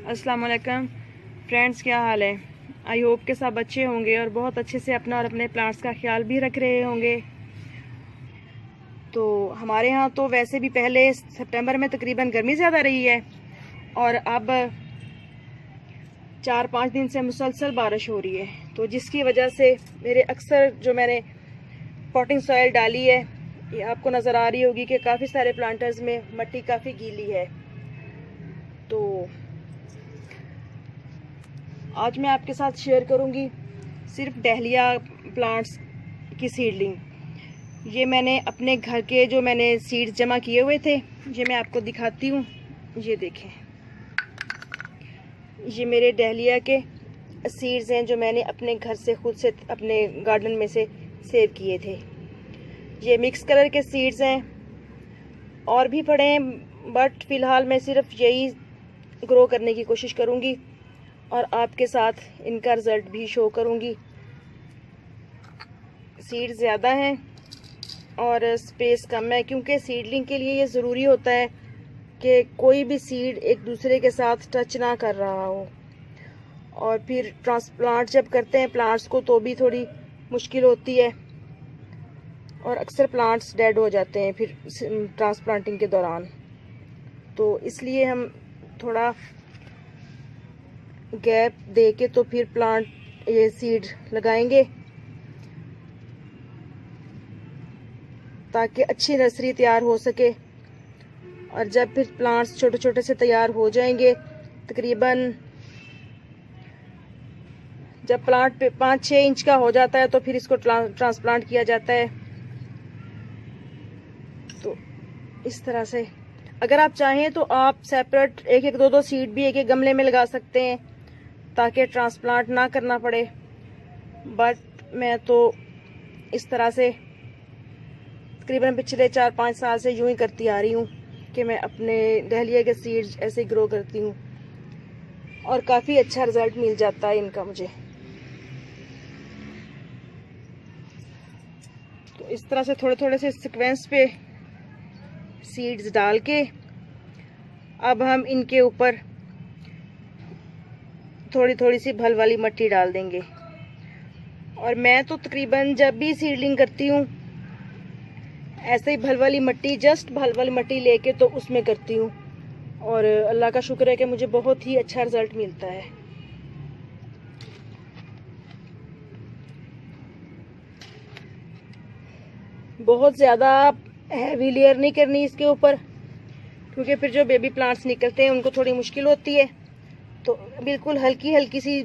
अस्सलाम वालेकुम फ्रेंड्स, क्या हाल है। आई होप के सब अच्छे होंगे और बहुत अच्छे से अपना और अपने प्लांट्स का ख्याल भी रख रहे होंगे। तो हमारे यहाँ तो वैसे भी पहले सितंबर में तकरीबन गर्मी ज़्यादा रही है और अब 4-5 दिन से मुसलसल बारिश हो रही है, तो जिसकी वजह से मेरे अक्सर जो मैंने पॉटिंग सॉइल डाली है, ये आपको नज़र आ रही होगी कि काफ़ी सारे प्लांटर्स में मिट्टी काफ़ी गीली है। तो आज मैं आपके साथ शेयर करूंगी सिर्फ डहलिया प्लांट्स की सीडलिंग। ये मैंने अपने घर के जो मैंने सीड्स जमा किए हुए थे, ये मैं आपको दिखाती हूँ। ये देखें, ये मेरे डहलिया के सीड्स हैं जो मैंने अपने घर से खुद से अपने गार्डन में से सेव किए थे। ये मिक्स कलर के सीड्स हैं, और भी पड़े हैं, बट फ़िलहाल मैं सिर्फ यही ग्रो करने की कोशिश करूँगी और आपके साथ इनका रिज़ल्ट भी शो करूँगी। सीड ज़्यादा हैं और स्पेस कम है, क्योंकि सीडलिंग के लिए ये ज़रूरी होता है कि कोई भी सीड एक दूसरे के साथ टच ना कर रहा हो। और फिर ट्रांसप्लांट जब करते हैं प्लांट्स को तो भी थोड़ी मुश्किल होती है और अक्सर प्लांट्स डेड हो जाते हैं फिर ट्रांसप्लांटिंग के दौरान। तो इसलिए हम थोड़ा गैप दे के तो फिर प्लांट ये सीड लगाएंगे ताकि अच्छी नर्सरी तैयार हो सके। और जब फिर प्लांट्स छोटे छोटे से तैयार हो जाएंगे, तकरीबन जब प्लांट 5-6 इंच का हो जाता है तो फिर इसको ट्रांसप्लांट किया जाता है। तो इस तरह से अगर आप चाहें तो आप सेपरेट 1-1, 2-2 सीड भी एक गमले में लगा सकते हैं ताकि ट्रांसप्लांट ना करना पड़े। बट मैं तो इस तरह से तकरीबन पिछले 4-5 साल से यूं ही करती आ रही हूँ कि मैं अपने डहलिया के सीड्स ऐसे ग्रो करती हूँ और काफ़ी अच्छा रिजल्ट मिल जाता है इनका मुझे। तो इस तरह से थोड़े थोड़े से सीक्वेंस पे सीड्स डाल के अब हम इनके ऊपर थोड़ी थोड़ी सी भल वाली मिट्टी डाल देंगे। और मैं तो तकरीबन जब भी सीडलिंग करती हूँ ऐसे ही भल वाली मिट्टी, जस्ट भल वाली मिट्टी लेके तो उसमें करती हूँ और अल्लाह का शुक्र है कि मुझे बहुत ही अच्छा रिजल्ट मिलता है। बहुत ज़्यादा हैवी लेयर नहीं करनी इसके ऊपर, क्योंकि फिर जो बेबी प्लांट्स निकलते हैं उनको थोड़ी मुश्किल होती है। तो बिल्कुल हल्की हल्की सी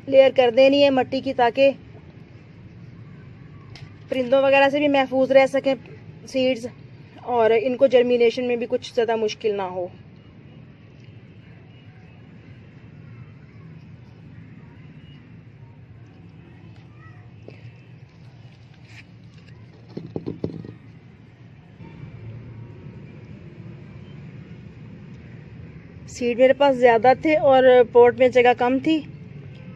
लेयर कर देनी है मिट्टी की, ताकि परिंदों वगैरह से भी महफूज रह सकें सीड्स और इनको जर्मिनेशन में भी कुछ ज़्यादा मुश्किल ना हो। सीड मेरे पास ज़्यादा थे और पॉट में जगह कम थी,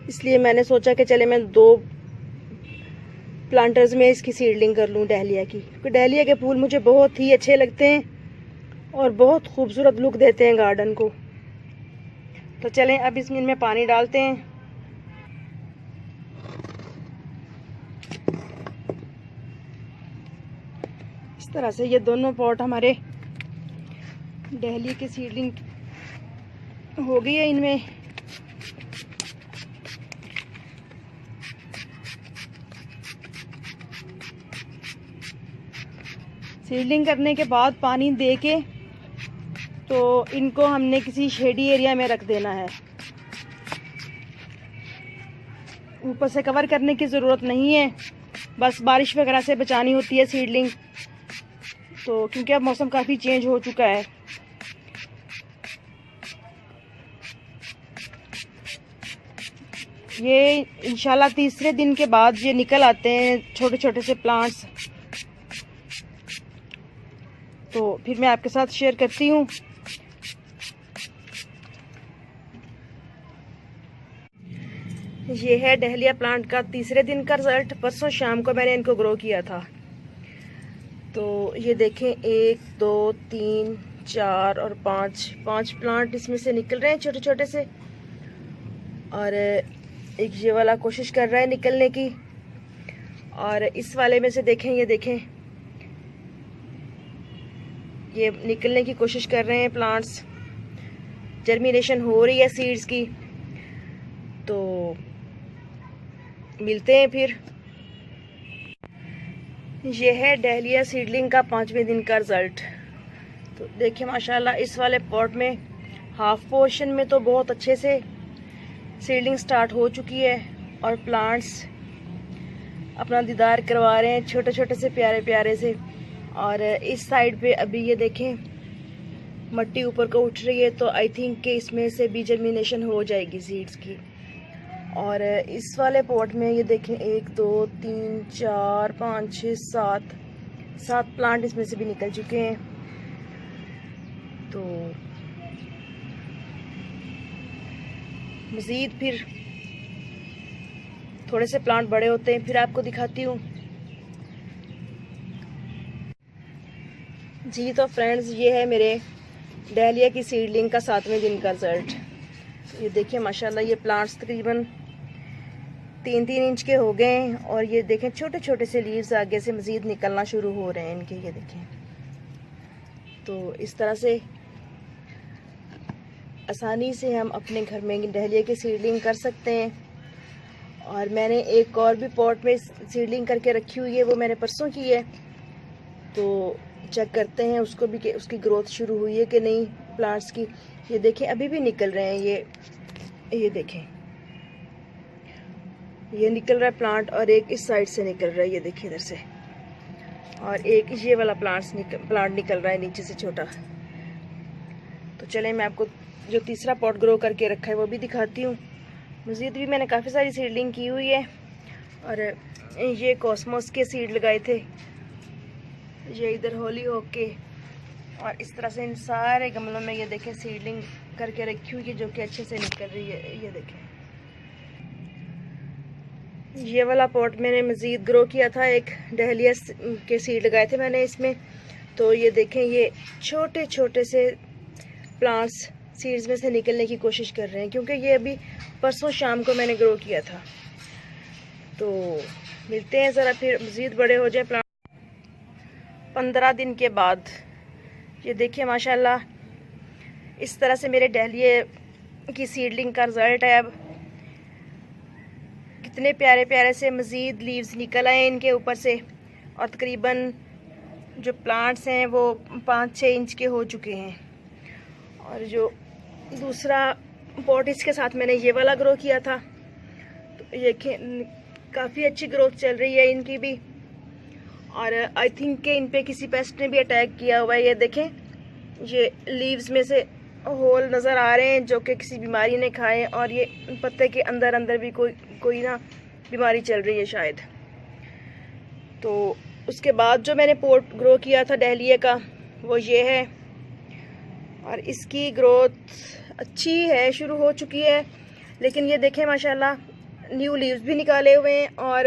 इसलिए मैंने सोचा कि चले मैं 2 प्लांटर्स में इसकी सीडलिंग कर लूँ डहलिया की, क्योंकि डहलिया के फूल मुझे बहुत ही अच्छे लगते हैं और बहुत खूबसूरत लुक देते हैं गार्डन को। तो चलें अब इसमें पानी डालते हैं। इस तरह से ये दोनों पॉट हमारे डहलिया की सीडलिंग हो गई है। इनमें सीडलिंग करने के बाद पानी दे के तो इनको हमने किसी शेडी एरिया में रख देना है। ऊपर से कवर करने की ज़रूरत नहीं है, बस बारिश वगैरह से बचानी होती है सीडलिंग। तो क्योंकि अब मौसम काफ़ी चेंज हो चुका है, ये इंशाल्लाह तीसरे दिन के बाद ये निकल आते हैं छोटे छोटे से प्लांट्स। तो फिर मैं आपके साथ शेयर करती हूँ। ये है डहलिया प्लांट का तीसरे दिन का रिजल्ट। परसों शाम को मैंने इनको ग्रो किया था। तो ये देखें 1 2 3 4 और 5 प्लांट इसमें से निकल रहे हैं छोटे छोटे से, और एक ये वाला कोशिश कर रहा है निकलने की। और इस वाले में से देखें, ये देखें, ये निकलने की कोशिश कर रहे हैं प्लांट्स। जर्मिनेशन हो रही है सीड्स की। तो मिलते हैं फिर। ये है डहलिया सीडलिंग का 5वें दिन का रिजल्ट। तो देखिए माशाल्लाह इस वाले पॉट में हाफ पोर्शन में तो बहुत अच्छे से सीडलिंग स्टार्ट हो चुकी है और प्लांट्स अपना दीदार करवा रहे हैं छोटे छोटे से प्यारे प्यारे से। और इस साइड पे अभी ये देखें मट्टी ऊपर को उठ रही है, तो आई थिंक कि इसमें से भी जर्मिनेशन हो जाएगी सीड्स की। और इस वाले पॉट में ये देखें 1 2 3 4 5 6 7 प्लांट इसमें से भी निकल चुके हैं। तो मज़ीद फिर थोड़े से प्लांट बड़े होते हैं, फिर आपको दिखाती हूँ। जी तो फ्रेंड्स, ये है मेरे डहलिया की सीडलिंग का 7वें दिन का रिजल्ट। ये देखिए माशाल्लाह ये प्लांट्स तकरीबन 3-3 इंच के हो गए हैं। और ये देखें छोटे छोटे से लीव्स आगे से मज़ीद निकलना शुरू हो रहे हैं इनके, ये देखें। तो इस तरह से आसानी से हम अपने घर में डहलिया की सीडलिंग कर सकते हैं। और मैंने एक और भी पॉट में सीडलिंग करके रखी हुई है, वो मैंने परसों की है। तो चेक करते हैं उसको भी कि उसकी ग्रोथ शुरू हुई है कि नहीं प्लांट्स की। ये देखें अभी भी निकल रहे हैं, ये देखें ये निकल रहा है प्लांट, और एक इस साइड से निकल रहा है, ये देखिए इधर से। और एक ये वाला प्लांट निकल रहा है नीचे से छोटा। तो चलें मैं आपको जो तीसरा पॉट ग्रो करके रखा है वो भी दिखाती हूँ। मज़ीद भी मैंने काफ़ी सारी सीडलिंग की हुई है। और ये कॉस्मोस के सीड लगाए थे, ये इधर होली होक के। और इस तरह से इन सारे गमलों में ये देखें सीडलिंग करके रखी हुई है जो कि अच्छे से निकल रही है। ये देखें ये वाला पॉट मैंने मज़ीद ग्रो किया था, एक डहलिया के सीड लगाए थे मैंने इसमें। तो ये देखें ये छोटे छोटे से प्लांट्स सीड्स में से निकलने की कोशिश कर रहे हैं, क्योंकि ये अभी परसों शाम को मैंने ग्रो किया था। तो मिलते हैं ज़रा फिर मज़ीद बड़े हो जाए प्लांट 15 दिन के बाद। ये देखिए माशाल्लाह इस तरह से मेरे डहलिया की सीडलिंग का रिज़ल्ट है। अब कितने प्यारे प्यारे से मज़ीद लीव्स निकल आए इनके ऊपर से। और तकरीबन जो प्लांट्स हैं वो 5-6 इंच के हो चुके हैं। और जो दूसरा पॉट इसके साथ मैंने ये वाला ग्रो किया था, तो ये काफ़ी अच्छी ग्रोथ चल रही है इनकी भी। और आई थिंक कि इन पे किसी पेस्ट ने भी अटैक किया हुआ है। ये देखें ये लीव्स में से होल नज़र आ रहे हैं जो कि किसी बीमारी ने खाए, और ये पत्ते के अंदर अंदर भी कोई ना बीमारी चल रही है शायद। तो उसके बाद जो मैंने पॉट ग्रो किया था डहलिया का वो ये है, और इसकी ग्रोथ अच्छी है, शुरू हो चुकी है। लेकिन ये देखें माशाल्लाह न्यू लीव्स भी निकाले हुए हैं, और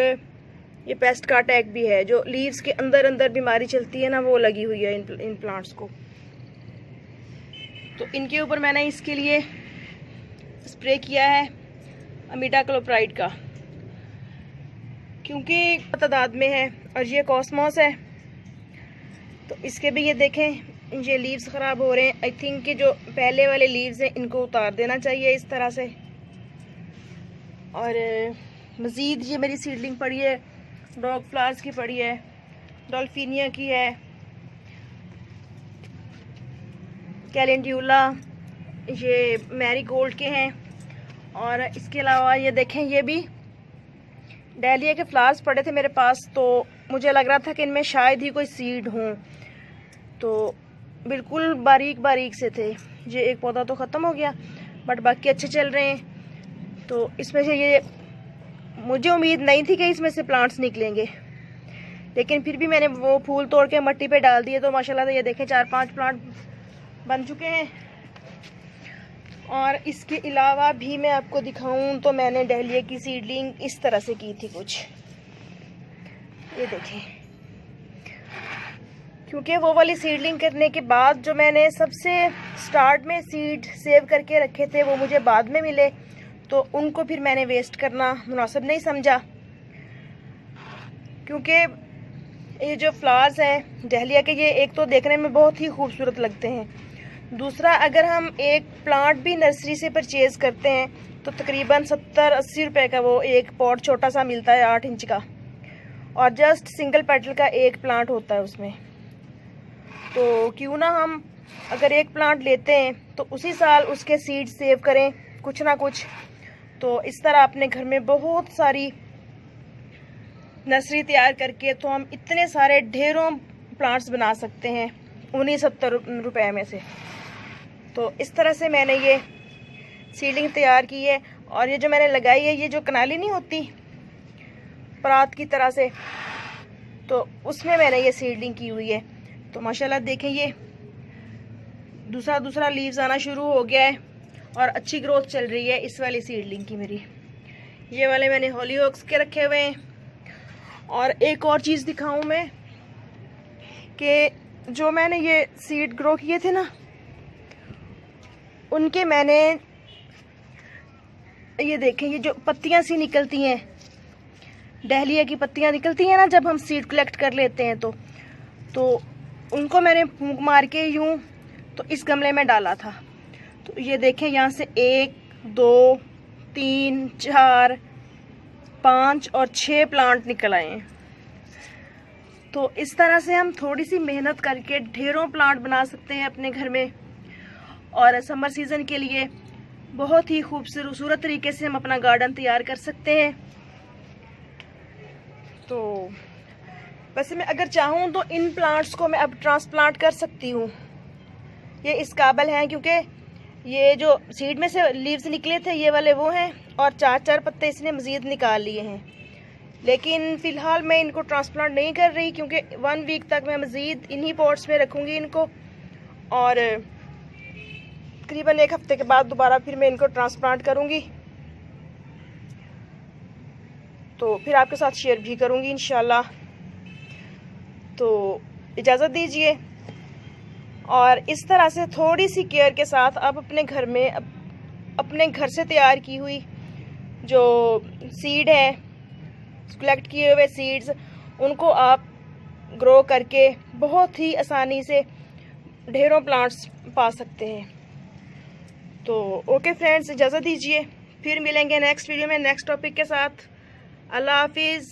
ये पेस्ट का अटैक भी है। जो लीव्स के अंदर अंदर बीमारी चलती है ना, वो लगी हुई है इन प्लांट्स को। तो इनके ऊपर मैंने इसके लिए स्प्रे किया है अमीडाक्लोप्राइड का, क्योंकि तादाद में है। और ये कॉस्मोस है, तो इसके भी ये देखें ये लीव्स ख़राब हो रहे हैं। आई थिंक कि जो पहले वाले लीव्स हैं इनको उतार देना चाहिए इस तरह से। और मज़ीद ये मेरी सीडलिंग पड़ी है, डॉग फ्लावर्स की पड़ी है, डॉल्फिनिया की है, कैलेंड्यूला, ये मैरीगोल्ड के हैं। और इसके अलावा ये देखें ये भी डहलिया के फ्लावर्स पड़े थे मेरे पास, तो मुझे लग रहा था कि इनमें शायद ही कोई सीड हों। तो बिल्कुल बारीक बारीक से थे। ये एक पौधा तो ख़त्म हो गया, बट बाकी अच्छे चल रहे हैं। तो इसमें से ये मुझे उम्मीद नहीं थी कि इसमें से प्लांट्स निकलेंगे, लेकिन फिर भी मैंने वो फूल तोड़ के मिट्टी पे डाल दिए। तो माशाल्लाह से ये देखें 4-5 प्लांट बन चुके हैं। और इसके अलावा भी मैं आपको दिखाऊं तो मैंने डहलिया की सीडलिंग इस तरह से की थी कुछ, ये देखें क्योंकि वो वाली सीडलिंग करने के बाद जो मैंने सबसे स्टार्ट में सीड सेव करके रखे थे वो मुझे बाद में मिले, तो उनको फिर मैंने वेस्ट करना मुनासिब नहीं समझा। क्योंकि ये जो फ्लावर्स हैं डहलिया के, ये एक तो देखने में बहुत ही खूबसूरत लगते हैं, दूसरा अगर हम एक प्लांट भी नर्सरी से परचेज़ करते हैं तो तकरीबन 70-80 रुपए का वो एक पॉट छोटा सा मिलता है 8 इंच का, और जस्ट सिंगल पेटल का एक प्लांट होता है उसमें। तो क्यों ना हम अगर एक प्लांट लेते हैं तो उसी साल उसके सीड सेव करें कुछ ना कुछ। तो इस तरह अपने घर में बहुत सारी नर्सरी तैयार करके तो हम इतने सारे ढेरों प्लांट्स बना सकते हैं उन्हीं 70 रुपए में से। तो इस तरह से मैंने ये सीडलिंग तैयार की है। और ये जो मैंने लगाई है, ये जो कनाली नहीं होती परात की तरह से, तो उसमें मैंने ये सीडलिंग की हुई है। तो माशाल्लाह देखें, ये दूसरा लीव्स आना शुरू हो गया है और अच्छी ग्रोथ चल रही है इस वाली सीडलिंग की मेरी। ये वाले मैंने हॉलीहॉक्स के रखे हुए हैं। और एक और चीज़ दिखाऊं मैं कि जो मैंने ये सीड ग्रो किए थे ना, उनके मैंने ये देखें, ये जो पत्तियां सी निकलती हैं, डहलिया की पत्तियां निकलती हैं ना जब हम सीड कलेक्ट कर लेते हैं, तो उनको मैंने फूंक मार के यूं तो इस गमले में डाला था। तो ये देखें, यहाँ से 1 2 3 4 5 और 6 प्लांट निकल आए हैं। तो इस तरह से हम थोड़ी सी मेहनत करके ढेरों प्लांट बना सकते हैं अपने घर में, और समर सीज़न के लिए बहुत ही खूबसूरत तरीके से हम अपना गार्डन तैयार कर सकते हैं। तो वैसे मैं अगर चाहूँ तो इन प्लांट्स को मैं अब ट्रांसप्लांट कर सकती हूँ, ये इस काबिल हैं, क्योंकि ये जो सीड में से लीव्स निकले थे ये वाले वो हैं, और 4 पत्ते इसने मज़ीद निकाल लिए हैं। लेकिन फ़िलहाल मैं इनको ट्रांसप्लांट नहीं कर रही, क्योंकि 1 वीक तक मैं मज़ीद इन्हीं पॉट्स में रखूँगी इनको, और तकरीबन 1 हफ्ते के बाद दोबारा फिर मैं इनको ट्रांसप्लांट करूँगी। तो फिर आपके साथ शेयर भी करूँगी इंशाल्लाह। तो इजाज़त दीजिए, और इस तरह से थोड़ी सी केयर के साथ आप अपने घर में अपने घर से तैयार की हुई जो सीड है, कलेक्ट किए हुए सीड्स, उनको आप ग्रो करके बहुत ही आसानी से ढेरों प्लांट्स पा सकते हैं। तो ओके फ्रेंड्स, इजाज़त दीजिए, फिर मिलेंगे नेक्स्ट वीडियो में नेक्स्ट टॉपिक के साथ। अल्लाह हाफिज़।